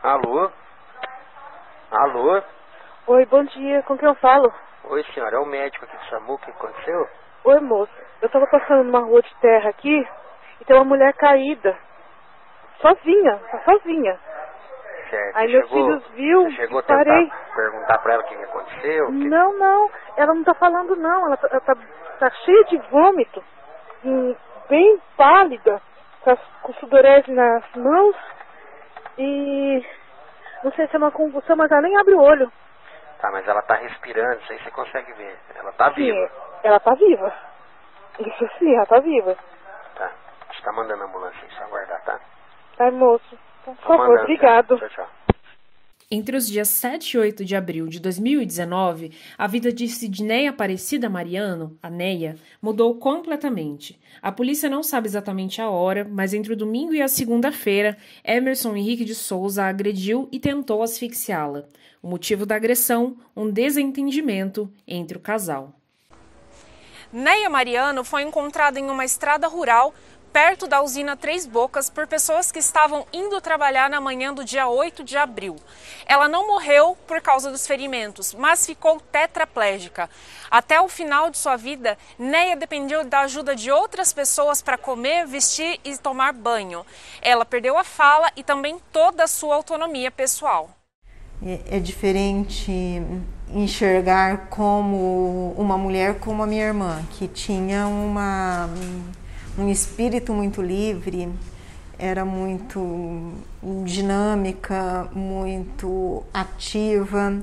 Alô? Alô? Oi, bom dia. Com quem eu falo? Oi, senhora. É o médico aqui do SAMU. O que aconteceu? Oi, moço. Eu tava passando numa rua de terra aqui e tem uma mulher caída. Sozinha. Tá sozinha. Certo. Aí meus filhos viu Você chegou e a tentar parei. perguntar pra ela o que aconteceu? Não. Ela não tá falando, não. Ela tá cheia de vômito. Bem pálida. Com sudorese nas mãos. E... não sei se é uma convulsão, mas ela nem abre o olho. Tá, mas ela tá respirando, isso aí você consegue ver. Ela tá viva. Sim, ela tá viva. Isso sim, ela tá viva. Tá. A gente tá mandando a ambulância aí, só aguardar, tá? Tá, moço. Por favor, obrigado. Tchau, tchau. Entre os dias 7 e 8 de abril de 2019, a vida de Sidneia Aparecida Mariano, a Neia, mudou completamente. A polícia não sabe exatamente a hora, mas entre o domingo e a segunda-feira, Emerson Henrique de Souza a agrediu e tentou asfixiá-la. O motivo da agressão, um desentendimento entre o casal. Neia Mariano foi encontrada em uma estrada rural perto da usina Três Bocas por pessoas que estavam indo trabalhar na manhã do dia 8 de abril. Ela não morreu por causa dos ferimentos, mas ficou tetraplégica. Até o final de sua vida, Neia dependia da ajuda de outras pessoas para comer, vestir e tomar banho. Ela perdeu a fala e também toda a sua autonomia pessoal. É diferente enxergar como uma mulher como a minha irmã, que tinha um espírito muito livre, era muito dinâmica, muito ativa,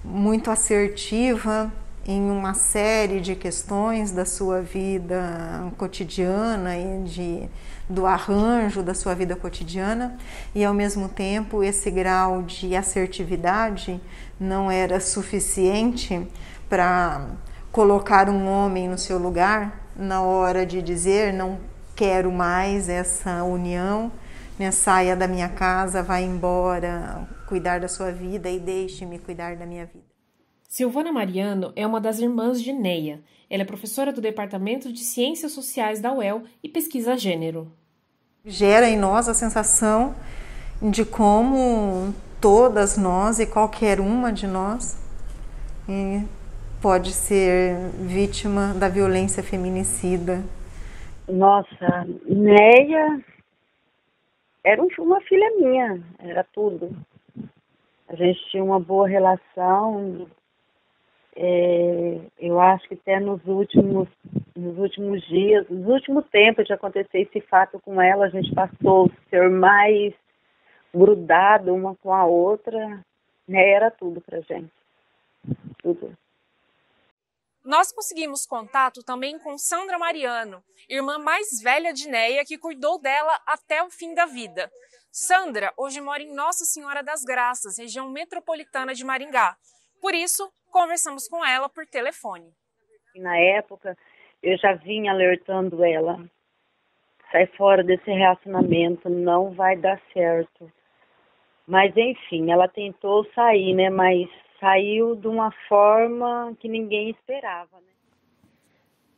muito assertiva em uma série de questões da sua vida cotidiana e do arranjo da sua vida cotidiana, e ao mesmo tempo esse grau de assertividade não era suficiente para colocar um homem no seu lugar na hora de dizer: não quero mais essa união, né? Saia da minha casa, vá embora, cuidar da sua vida e deixe-me cuidar da minha vida. Silvana Mariano é uma das irmãs de Neia. Ela é professora do Departamento de Ciências Sociais da UEL e pesquisa gênero. Gera em nós a sensação de como todas nós e qualquer uma de nós pode ser vítima da violência feminicida. Nossa, Neia era uma filha minha, era tudo. A gente tinha uma boa relação. Eu acho que até nos últimos dias, nos últimos tempos de acontecer esse fato com ela, a gente passou a ser mais grudado uma com a outra. Neia era tudo pra gente, tudo. Nós conseguimos contato também com Sandra Mariano, irmã mais velha de Neia, que cuidou dela até o fim da vida. Sandra hoje mora em Nossa Senhora das Graças, região metropolitana de Maringá. Por isso, conversamos com ela por telefone. Na época, eu já vinha alertando ela: sai fora desse relacionamento, não vai dar certo. Mas, enfim, ela tentou sair, né? Mas saiu de uma forma que ninguém esperava, né?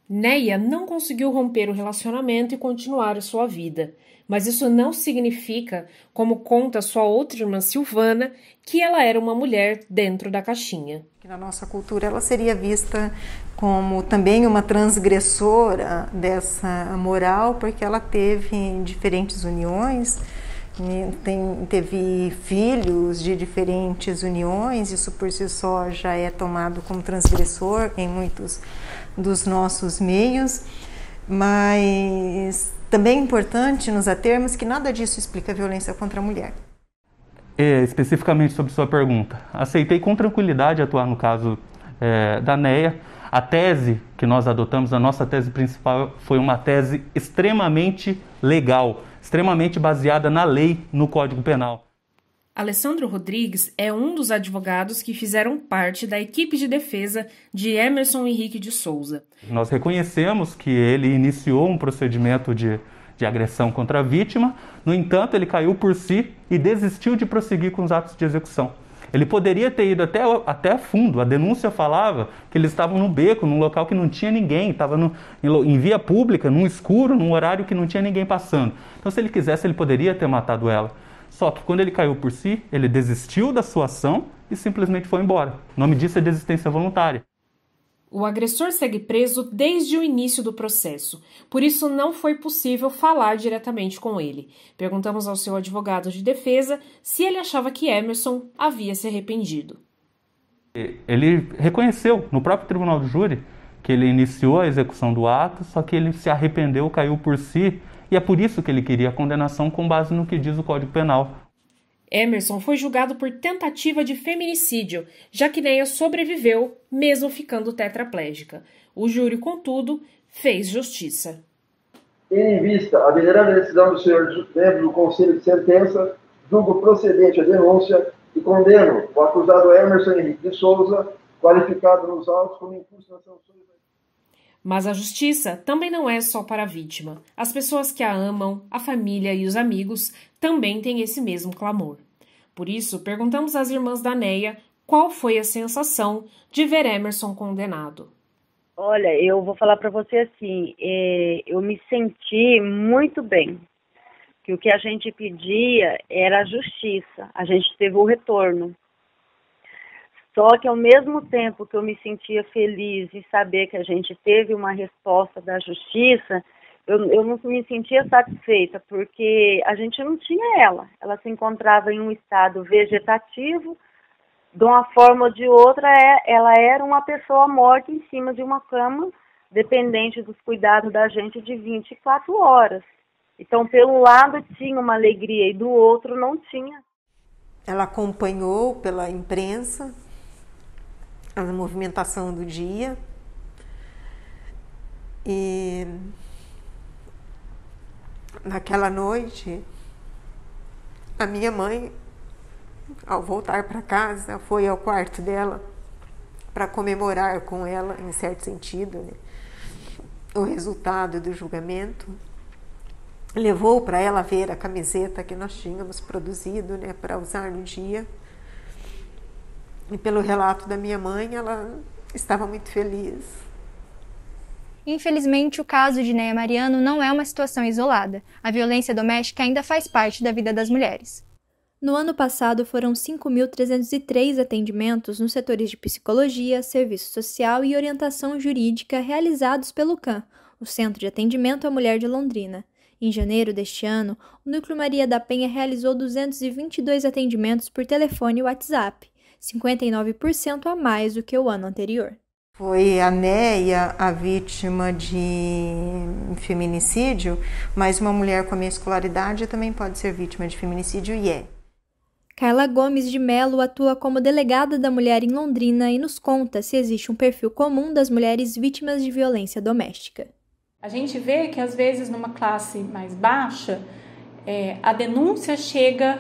Neia não conseguiu romper o relacionamento e continuar a sua vida. Mas isso não significa, como conta sua outra irmã Silvana, que ela era uma mulher dentro da caixinha. Na nossa cultura, ela seria vista como também uma transgressora dessa moral, porque ela teve diferentes uniões, teve filhos de diferentes uniões. Isso por si só já é tomado como transgressor em muitos dos nossos meios, mas também é importante nos atermos que nada disso explica a violência contra a mulher. Especificamente sobre sua pergunta, aceitei com tranquilidade atuar no caso da Neia. A tese que nós adotamos, a nossa tese principal, foi uma tese extremamente legal, extremamente baseada na lei, no Código Penal. Alessandro Rodrigues é um dos advogados que fizeram parte da equipe de defesa de Emerson Henrique de Souza. Nós reconhecemos que ele iniciou um procedimento de agressão contra a vítima, no entanto, ele caiu por si e desistiu de prosseguir com os atos de execução. Ele poderia ter ido até fundo. A denúncia falava que eles estavam no beco, num local que não tinha ninguém, estava em via pública, num escuro, num horário que não tinha ninguém passando. Então, se ele quisesse, ele poderia ter matado ela. Só que quando ele caiu por si, ele desistiu da sua ação e simplesmente foi embora. O nome disso é desistência voluntária. O agressor segue preso desde o início do processo, por isso não foi possível falar diretamente com ele. Perguntamos ao seu advogado de defesa se ele achava que Emerson havia se arrependido. Ele reconheceu no próprio tribunal do júri que ele iniciou a execução do ato, só que ele se arrependeu, caiu por si, e é por isso que ele queria a condenação com base no que diz o Código Penal. Emerson foi julgado por tentativa de feminicídio, já que Neia sobreviveu, mesmo ficando tetraplégica. O júri, contudo, fez justiça. Tendo em vista a venerável decisão do senhor membro do Conselho de Sentença, julgo procedente a denúncia e condeno o acusado Emerson Henrique de Souza, qualificado nos autos como impulso nas sanções. Mas a justiça também não é só para a vítima. As pessoas que a amam, a família e os amigos também têm esse mesmo clamor. Por isso, perguntamos às irmãs da Neia qual foi a sensação de ver Emerson condenado. Olha, eu vou falar para você assim, eu me senti muito bem, que o que a gente pedia era a justiça, a gente teve o retorno. Só que ao mesmo tempo que eu me sentia feliz em saber que a gente teve uma resposta da justiça, eu não me sentia satisfeita, porque a gente não tinha ela. Ela se encontrava em um estado vegetativo, de uma forma ou de outra, ela era uma pessoa morta em cima de uma cama, dependente dos cuidados da gente de 24 horas. Então, pelo lado tinha uma alegria e do outro não tinha. Ela acompanhou pela imprensa a movimentação do dia e naquela noite a minha mãe, ao voltar para casa, foi ao quarto dela para comemorar com ela, em certo sentido, né, o resultado do julgamento. Levou para ela ver a camiseta que nós tínhamos produzido, né, para usar no dia. E pelo relato da minha mãe, ela estava muito feliz. Infelizmente, o caso de Neia Mariano não é uma situação isolada. A violência doméstica ainda faz parte da vida das mulheres. No ano passado, foram 5.303 atendimentos nos setores de psicologia, serviço social e orientação jurídica realizados pelo CAM, o Centro de Atendimento à Mulher de Londrina. Em janeiro deste ano, o Núcleo Maria da Penha realizou 222 atendimentos por telefone e WhatsApp, 59% a mais do que o ano anterior. Foi a Neia a vítima de feminicídio, mas uma mulher com a minha escolaridade também pode ser vítima de feminicídio e é. Carla Gomes de Mello atua como delegada da mulher em Londrina e nos conta se existe um perfil comum das mulheres vítimas de violência doméstica. A gente vê que às vezes numa classe mais baixa, a denúncia chega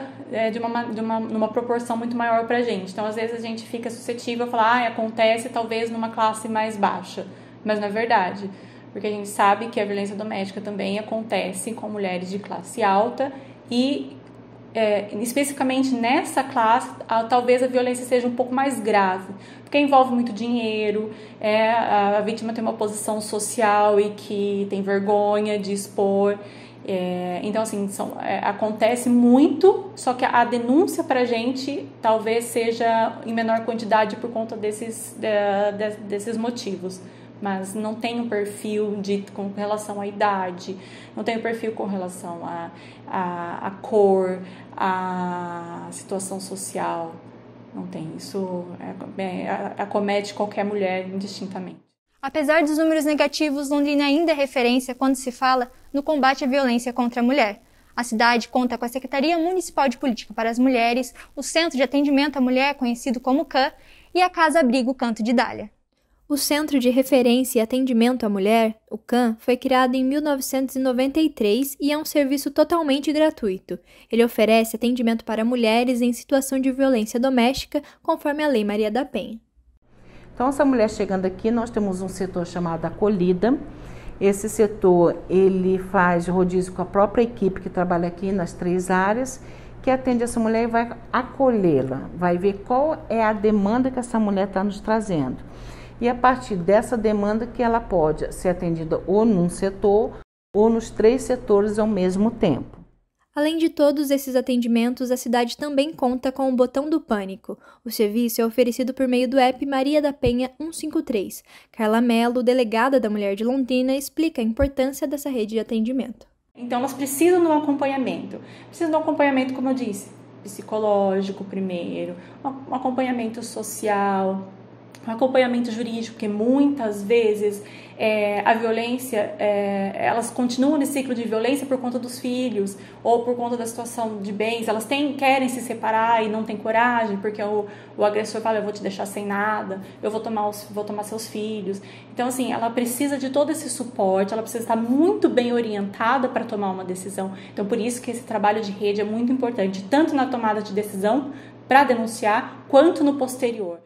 numa proporção muito maior para a gente. Então, às vezes, a gente fica suscetível a falar, acontece talvez numa classe mais baixa. Mas não é verdade, porque a gente sabe que a violência doméstica também acontece com mulheres de classe alta e, especificamente nessa classe, talvez a violência seja um pouco mais grave, porque envolve muito dinheiro, a vítima tem uma posição social e que tem vergonha de expor. Então, assim, acontece muito, só que a denúncia para a gente talvez seja em menor quantidade por conta desses motivos. Mas não tem um perfil com relação à idade, não tem um perfil com relação à cor, à situação social. Não tem. Isso acomete qualquer mulher indistintamente. Apesar dos números negativos, Londrina ainda é referência quando se fala no combate à violência contra a mulher. A cidade conta com a Secretaria Municipal de Política para as Mulheres, o Centro de Atendimento à Mulher, conhecido como CAM, e a Casa Abrigo Canto de Dália. O Centro de Referência e Atendimento à Mulher, o CAM, foi criado em 1993 e é um serviço totalmente gratuito. Ele oferece atendimento para mulheres em situação de violência doméstica, conforme a Lei Maria da Penha. Então, essa mulher chegando aqui, nós temos um setor chamado Acolhida. Esse setor, ele faz rodízio com a própria equipe que trabalha aqui nas 3 áreas, que atende essa mulher e vai acolhê-la, vai ver qual é a demanda que essa mulher está nos trazendo. E a partir dessa demanda que ela pode ser atendida ou num setor ou nos 3 setores ao mesmo tempo. Além de todos esses atendimentos, a cidade também conta com o Botão do Pânico. O serviço é oferecido por meio do app Maria da Penha 153. Carla Mello, delegada da Mulher de Londrina, explica a importância dessa rede de atendimento. Então, elas precisam de um acompanhamento. Precisam de um acompanhamento, como eu disse, psicológico primeiro, um acompanhamento social, um acompanhamento jurídico, porque muitas vezes a violência, elas continuam nesse ciclo de violência por conta dos filhos ou por conta da situação de bens. Elas querem se separar e não têm coragem, porque o agressor fala, eu vou te deixar sem nada, eu vou tomar seus filhos. Então, assim, ela precisa de todo esse suporte, ela precisa estar muito bem orientada para tomar uma decisão. Então, por isso que esse trabalho de rede é muito importante, tanto na tomada de decisão para denunciar, quanto no posterior.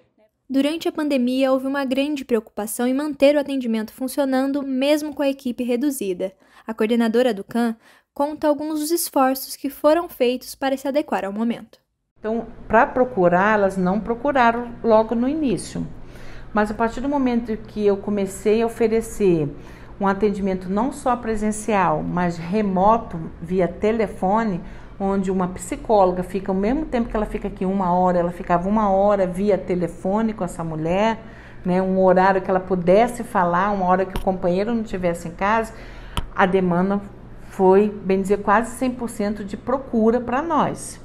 Durante a pandemia, houve uma grande preocupação em manter o atendimento funcionando, mesmo com a equipe reduzida. A coordenadora do CAM conta alguns dos esforços que foram feitos para se adequar ao momento. Então, para procurar, elas não procuraram logo no início. Mas a partir do momento que eu comecei a oferecer um atendimento não só presencial, mas remoto, via telefone, onde uma psicóloga fica, ao mesmo tempo que ela fica aqui 1 hora, ela ficava 1 hora via telefone com essa mulher, né, um horário que ela pudesse falar, uma hora que o companheiro não estivesse em casa, a demanda foi, bem dizer, quase 100% de procura para nós.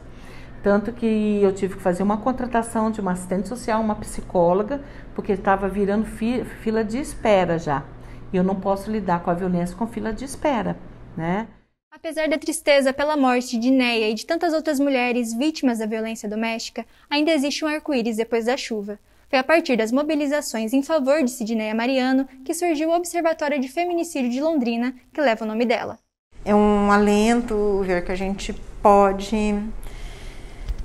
Tanto que eu tive que fazer uma contratação de uma assistente social, uma psicóloga, porque estava virando fila de espera já. E eu não posso lidar com a violência com fila de espera, né? Apesar da tristeza pela morte de Neia e de tantas outras mulheres vítimas da violência doméstica, ainda existe um arco-íris depois da chuva. Foi a partir das mobilizações em favor de Sidneia Mariano que surgiu o Observatório de Feminicídio de Londrina, que leva o nome dela. É um alento ver que a gente pode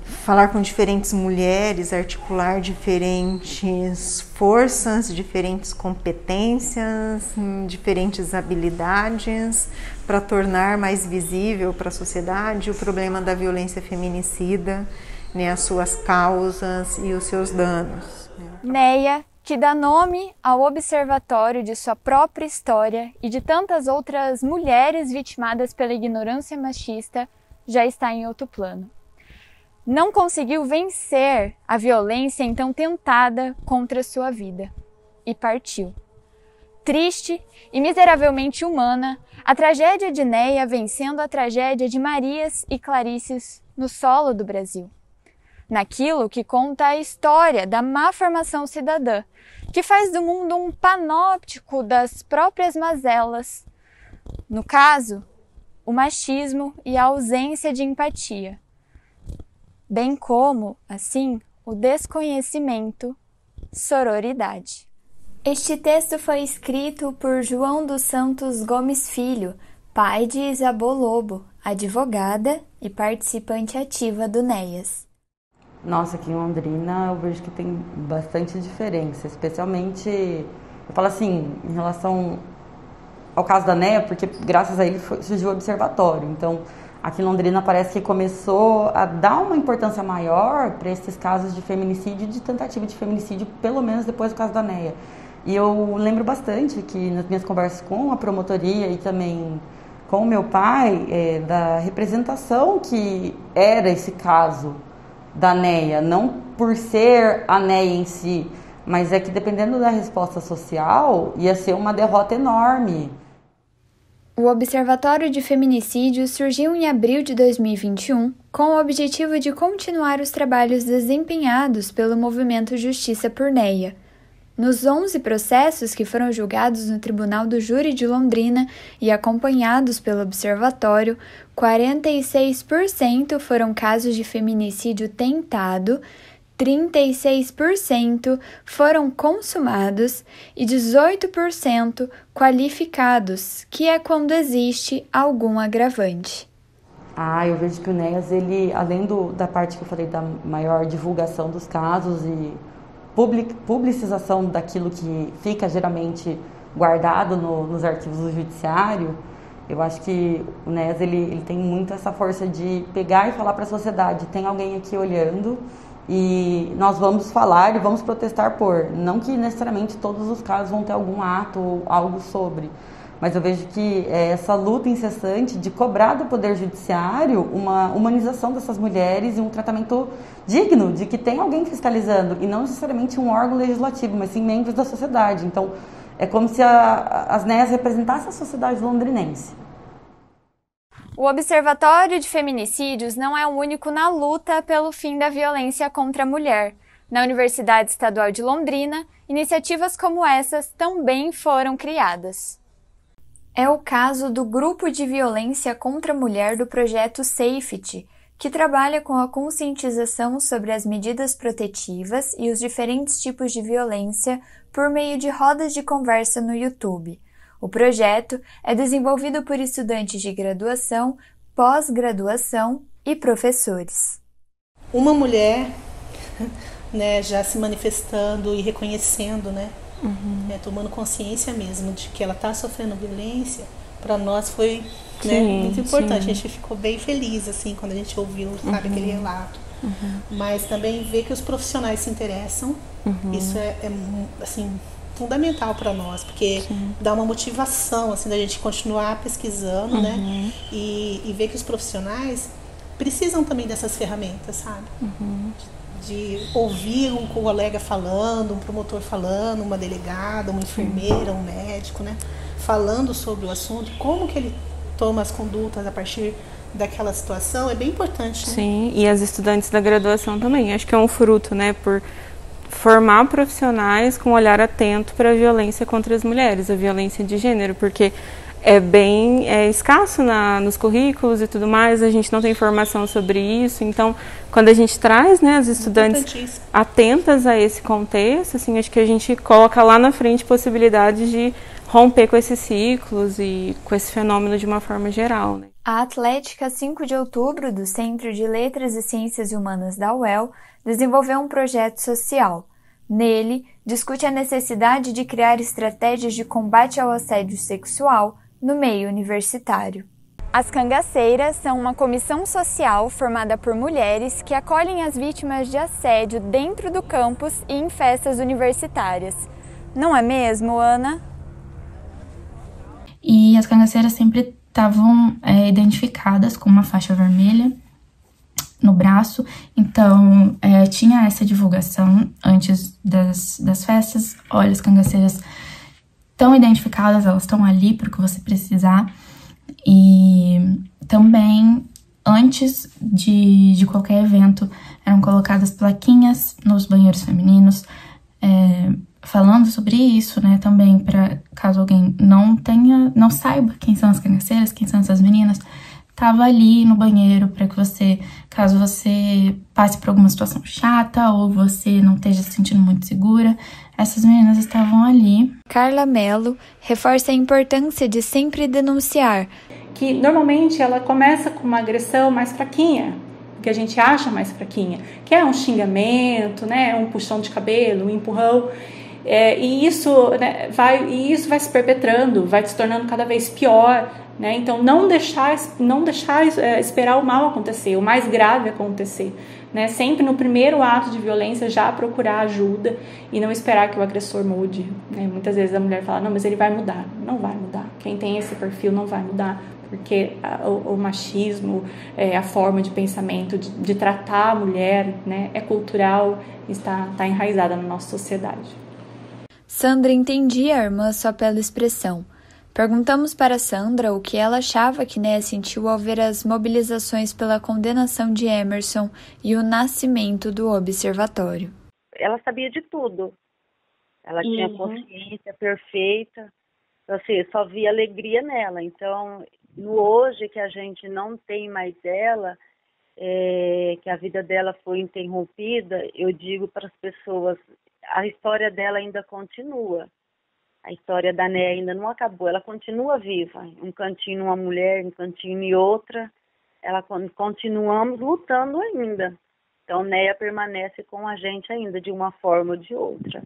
falar com diferentes mulheres, articular diferentes forças, diferentes competências, diferentes habilidades para tornar mais visível para a sociedade o problema da violência feminicida, né, as suas causas e os seus danos. Neia, que dá nome ao observatório de sua própria história e de tantas outras mulheres vitimadas pela ignorância machista, já está em outro plano. Não conseguiu vencer a violência então tentada contra sua vida e partiu. Triste e miseravelmente humana, a tragédia de Neia vencendo a tragédia de Marias e Clarices no solo do Brasil. Naquilo que conta a história da má formação cidadã, que faz do mundo um panóptico das próprias mazelas. No caso, o machismo e a ausência de empatia. Bem como, assim, o desconhecimento, sororidade. Este texto foi escrito por João dos Santos Gomes Filho, pai de Isabô Lobo, advogada e participante ativa do NEAS. Nossa, aqui em Londrina eu vejo que tem bastante diferença, especialmente, eu falo assim, em relação ao caso da NEA, porque graças a ele surgiu o observatório, então aqui em Londrina parece que começou a dar uma importância maior para esses casos de feminicídio e de tentativa de feminicídio, pelo menos depois do caso da NEA. E eu lembro bastante que nas minhas conversas com a promotoria e também com o meu pai, da representação que era esse caso da NEA, não por ser a NEA em si, mas é que dependendo da resposta social, ia ser uma derrota enorme. O Observatório de Feminicídio surgiu em abril de 2021 com o objetivo de continuar os trabalhos desempenhados pelo movimento Justiça por NEA. Nos 11 processos que foram julgados no Tribunal do Júri de Londrina e acompanhados pelo Observatório, 46% foram casos de feminicídio tentado, 36% foram consumados e 18% qualificados, que é quando existe algum agravante. Eu vejo que o NEAS, ele, além da parte que eu falei da maior divulgação dos casos e publicização daquilo que fica geralmente guardado nos arquivos do judiciário, eu acho que o NEAS ele tem muito essa força de pegar e falar para a sociedade, tem alguém aqui olhando e nós vamos falar e vamos protestar por. Não que necessariamente todos os casos vão ter algum ato ou algo sobre, mas eu vejo que essa luta incessante de cobrar do Poder Judiciário uma humanização dessas mulheres e um tratamento digno, de que tem alguém fiscalizando, e não necessariamente um órgão legislativo, mas sim membros da sociedade. Então, é como se as NEAs representassem a sociedade londrinense. O Observatório de Feminicídios não é o único na luta pelo fim da violência contra a mulher. Na Universidade Estadual de Londrina, iniciativas como essas também foram criadas. É o caso do Grupo de Violência contra a Mulher do projeto Safety, que trabalha com a conscientização sobre as medidas protetivas e os diferentes tipos de violência por meio de rodas de conversa no YouTube. O projeto é desenvolvido por estudantes de graduação, pós-graduação e professores. Uma mulher, né, já se manifestando e reconhecendo, né, tomando consciência mesmo de que ela está sofrendo violência, para nós foi, né, muito importante. Sim. A gente ficou bem feliz assim quando a gente ouviu, sabe, aquele relato. Mas também ver que os profissionais se interessam, isso é assim, fundamental para nós, porque dá uma motivação assim da gente continuar pesquisando, né, e ver que os profissionais precisam também dessas ferramentas, sabe? De ouvir um colega falando, um promotor falando, uma delegada, uma enfermeira, um médico, né, falando sobre o assunto, como que ele toma as condutas a partir daquela situação, é bem importante, né? Sim, e as estudantes da graduação também, acho que é um fruto, né, por formar profissionais com um olhar atento para a violência contra as mulheres, a violência de gênero, porque é bem escasso nos currículos e tudo mais, a gente não tem informação sobre isso, então quando a gente traz, né, as estudantes atentas a esse contexto, assim, acho que a gente coloca lá na frente possibilidades de romper com esses ciclos e com esse fenômeno de uma forma geral, né? A Atlética 5 de Outubro, do Centro de Letras e Ciências Humanas da UEL, desenvolveu um projeto social. Nele, discute a necessidade de criar estratégias de combate ao assédio sexual no meio universitário. As cangaceiras são uma comissão social formada por mulheres que acolhem as vítimas de assédio dentro do campus e em festas universitárias. Não é mesmo, Ana? E as cangaceiras sempre estavam identificadas com uma faixa vermelha no braço, então tinha essa divulgação antes das festas. Olha, as cangaceiras estão identificadas, elas estão ali para o que você precisar. E também, antes de qualquer evento, eram colocadas plaquinhas nos banheiros femininos, falando sobre isso, né, também, para caso alguém não saiba quem são as cangaceiras, quem são essas meninas, tava ali no banheiro para que você, caso você passe por alguma situação chata ou você não esteja se sentindo muito segura, essas meninas estavam ali. Carla Mello reforça a importância de sempre denunciar. Que normalmente ela começa com uma agressão mais fraquinha, que a gente acha mais fraquinha, que é um xingamento, né, um puxão de cabelo, um empurrão, e isso, né, vai se perpetrando, vai se tornando cada vez pior, né? Então não deixar esperar o mal acontecer, o mais grave acontecer, né? Sempre no primeiro ato de violência já procurar ajuda e não esperar que o agressor mude, né? Muitas vezes a mulher fala, não, mas ele vai mudar. Não vai mudar. Quem tem esse perfil não vai mudar, porque o machismo, a forma de pensamento, de tratar a mulher, né, é cultural, está enraizada na nossa sociedade. Sandra entendia a irmã só pela expressão. Perguntamos para Sandra o que ela achava que Néia sentiu ao ver as mobilizações pela condenação de Emerson e o nascimento do observatório. Ela sabia de tudo. Ela tinha consciência perfeita. Assim, eu só via alegria nela. Então, no hoje que a gente não tem mais ela, que a vida dela foi interrompida, eu digo para as pessoas, a história dela ainda continua. A história da Néia ainda não acabou, ela continua viva. Um cantinho uma mulher, um cantinho e outra, continuamos lutando ainda. Então, Néia permanece com a gente ainda, de uma forma ou de outra.